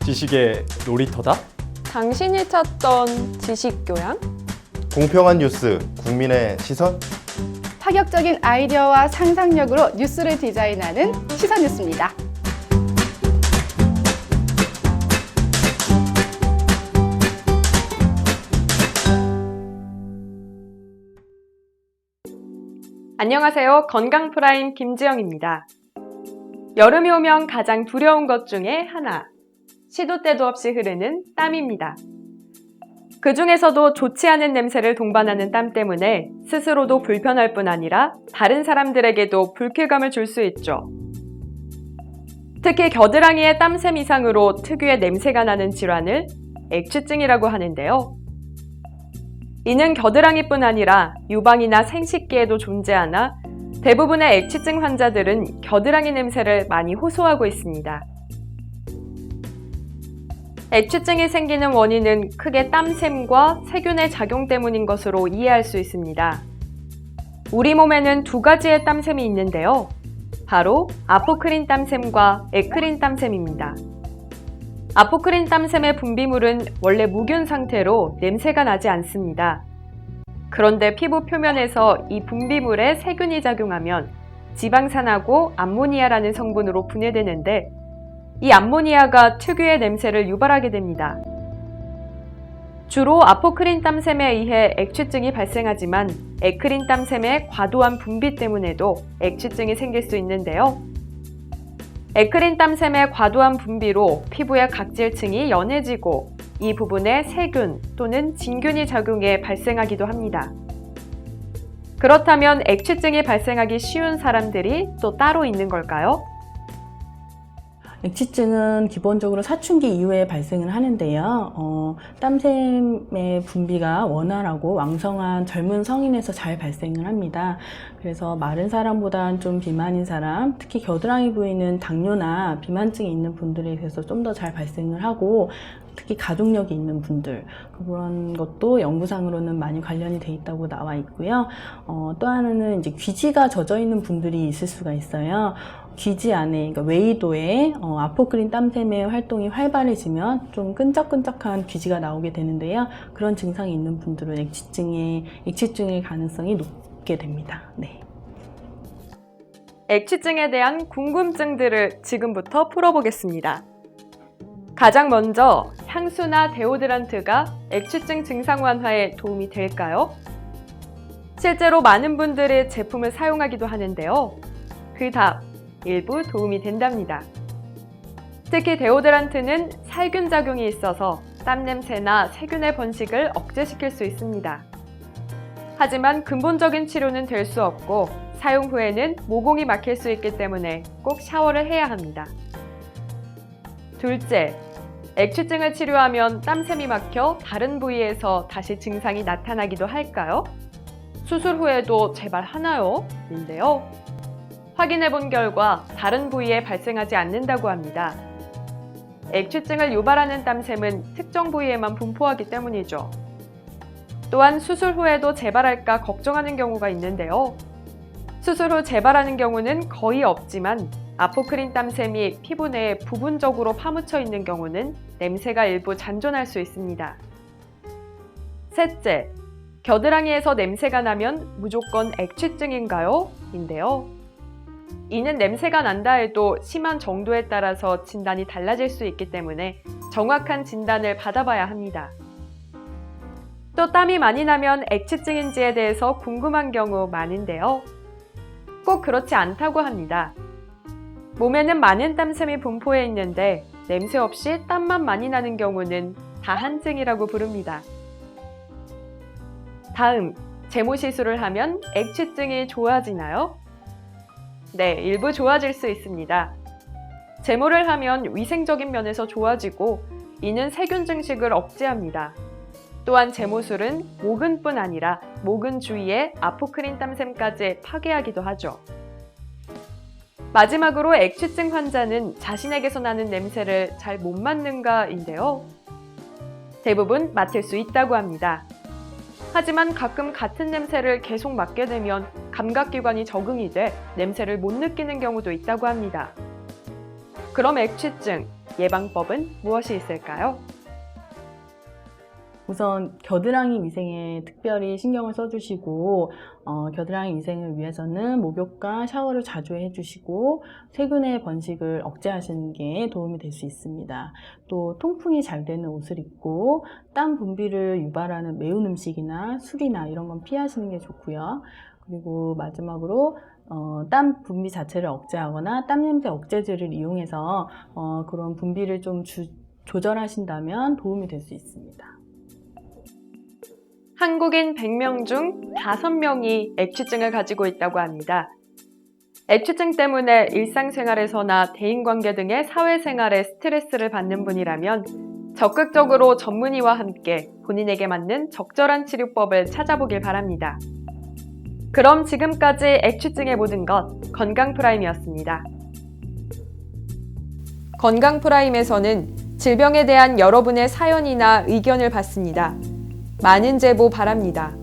지식의 놀이터다? 당신이 찾던 지식교양? 공평한 뉴스, 국민의 시선? 파격적인 아이디어와 상상력으로 뉴스를 디자인하는 시선뉴스입니다. 안녕하세요. 건강프라임 김지영입니다. 여름이 오면 가장 두려운 것 중에 하나, 시도 때도 없이 흐르는 땀입니다. 그 중에서도 좋지 않은 냄새를 동반하는 땀 때문에 스스로도 불편할 뿐 아니라 다른 사람들에게도 불쾌감을 줄 수 있죠. 특히 겨드랑이의 땀샘 이상으로 특유의 냄새가 나는 질환을 액취증이라고 하는데요. 이는 겨드랑이뿐 아니라 유방이나 생식기에도 존재하나 대부분의 액취증 환자들은 겨드랑이 냄새를 많이 호소하고 있습니다. 액취증이 생기는 원인은 크게 땀샘과 세균의 작용 때문인 것으로 이해할 수 있습니다. 우리 몸에는 두 가지의 땀샘이 있는데요. 바로 아포크린 땀샘과 에크린 땀샘입니다. 아포크린 땀샘의 분비물은 원래 무균 상태로 냄새가 나지 않습니다. 그런데 피부 표면에서 이 분비물에 세균이 작용하면 지방산하고 암모니아라는 성분으로 분해되는데 이 암모니아가 특유의 냄새를 유발하게 됩니다. 주로 아포크린 땀샘에 의해 액취증이 발생하지만 에크린 땀샘의 과도한 분비 때문에도 액취증이 생길 수 있는데요. 에크린 땀샘의 과도한 분비로 피부의 각질층이 연해지고 이 부분에 세균 또는 진균이 작용해 발생하기도 합니다. 그렇다면 액취증이 발생하기 쉬운 사람들이 또 따로 있는 걸까요? 액취증은 기본적으로 사춘기 이후에 발생을 하는데요. 땀샘의 분비가 원활하고 왕성한 젊은 성인에서 잘 발생을 합니다. 그래서 마른 사람보다는 좀 비만인 사람, 특히 겨드랑이 부위는 당뇨나 비만증이 있는 분들에 비해서 좀 더 잘 발생을 하고 특히 가족력이 있는 분들 그런 것도 연구상으로는 많이 관련이 돼 있다고 나와 있고요. 또 하나는 이제 귀지가 젖어 있는 분들이 있을 수가 있어요. 귀지 안에, 그러니까 외이도에 아포크린 땀샘의 활동이 활발해지면 좀 끈적끈적한 귀지가 나오게 되는데요. 그런 증상이 있는 분들은 액취증의 가능성이 높게 됩니다. 네. 액취증에 대한 궁금증들을 지금부터 풀어보겠습니다. 가장 먼저 향수나 데오드란트가 액취증 증상 완화에 도움이 될까요? 실제로 많은 분들이 제품을 사용하기도 하는데요. 그 답, 일부 도움이 된답니다. 특히 데오드란트는 살균 작용이 있어서 땀 냄새나 세균의 번식을 억제시킬 수 있습니다. 하지만 근본적인 치료는 될 수 없고 사용 후에는 모공이 막힐 수 있기 때문에 꼭 샤워를 해야 합니다. 둘째, 액취증을 치료하면 땀샘이 막혀 다른 부위에서 다시 증상이 나타나기도 할까요? 수술 후에도 재발 하나요? 인데요. 확인해 본 결과 다른 부위에 발생하지 않는다고 합니다. 액취증을 유발하는 땀샘은 특정 부위에만 분포하기 때문이죠. 또한 수술 후에도 재발할까 걱정하는 경우가 있는데요. 수술 후 재발하는 경우는 거의 없지만 아포크린 땀샘이 피부 내에 부분적으로 파묻혀 있는 경우는 냄새가 일부 잔존할 수 있습니다. 셋째, 겨드랑이에서 냄새가 나면 무조건 액취증인가요? 인데요. 이는 냄새가 난다 해도 심한 정도에 따라서 진단이 달라질 수 있기 때문에 정확한 진단을 받아봐야 합니다. 또 땀이 많이 나면 액취증인지에 대해서 궁금한 경우 많은데요. 꼭 그렇지 않다고 합니다. 몸에는 많은 땀샘이 분포해 있는데 냄새 없이 땀만 많이 나는 경우는 다한증이라고 부릅니다. 다음, 제모 시술을 하면 액취증이 좋아지나요? 네, 일부 좋아질 수 있습니다. 제모를 하면 위생적인 면에서 좋아지고 이는 세균 증식을 억제합니다. 또한 제모술은 모근뿐 아니라 모근 주위의 아포크린 땀샘까지 파괴하기도 하죠. 마지막으로 액취증 환자는 자신에게서 나는 냄새를 잘 못 맡는가인데요. 대부분 맡을 수 있다고 합니다. 하지만 가끔 같은 냄새를 계속 맡게 되면 감각기관이 적응이 돼 냄새를 못 느끼는 경우도 있다고 합니다. 그럼 액취증, 예방법은 무엇이 있을까요? 우선 겨드랑이 위생에 특별히 신경을 써주시고 겨드랑이 위생을 위해서는 목욕과 샤워를 자주 해주시고 세균의 번식을 억제하시는 게 도움이 될 수 있습니다. 또 통풍이 잘 되는 옷을 입고 땀 분비를 유발하는 매운 음식이나 술이나 이런 건 피하시는 게 좋고요. 그리고 마지막으로 땀 분비 자체를 억제하거나 땀 냄새 억제제를 이용해서 그런 분비를 좀 조절하신다면 도움이 될 수 있습니다. 한국인 100명 중 5명이 액취증을 가지고 있다고 합니다. 액취증 때문에 일상생활에서나 대인관계 등의 사회생활에 스트레스를 받는 분이라면 적극적으로 전문의와 함께 본인에게 맞는 적절한 치료법을 찾아보길 바랍니다. 그럼 지금까지 액취증의 모든 것 건강프라임이었습니다. 건강프라임에서는 질병에 대한 여러분의 사연이나 의견을 받습니다. 많은 제보 바랍니다.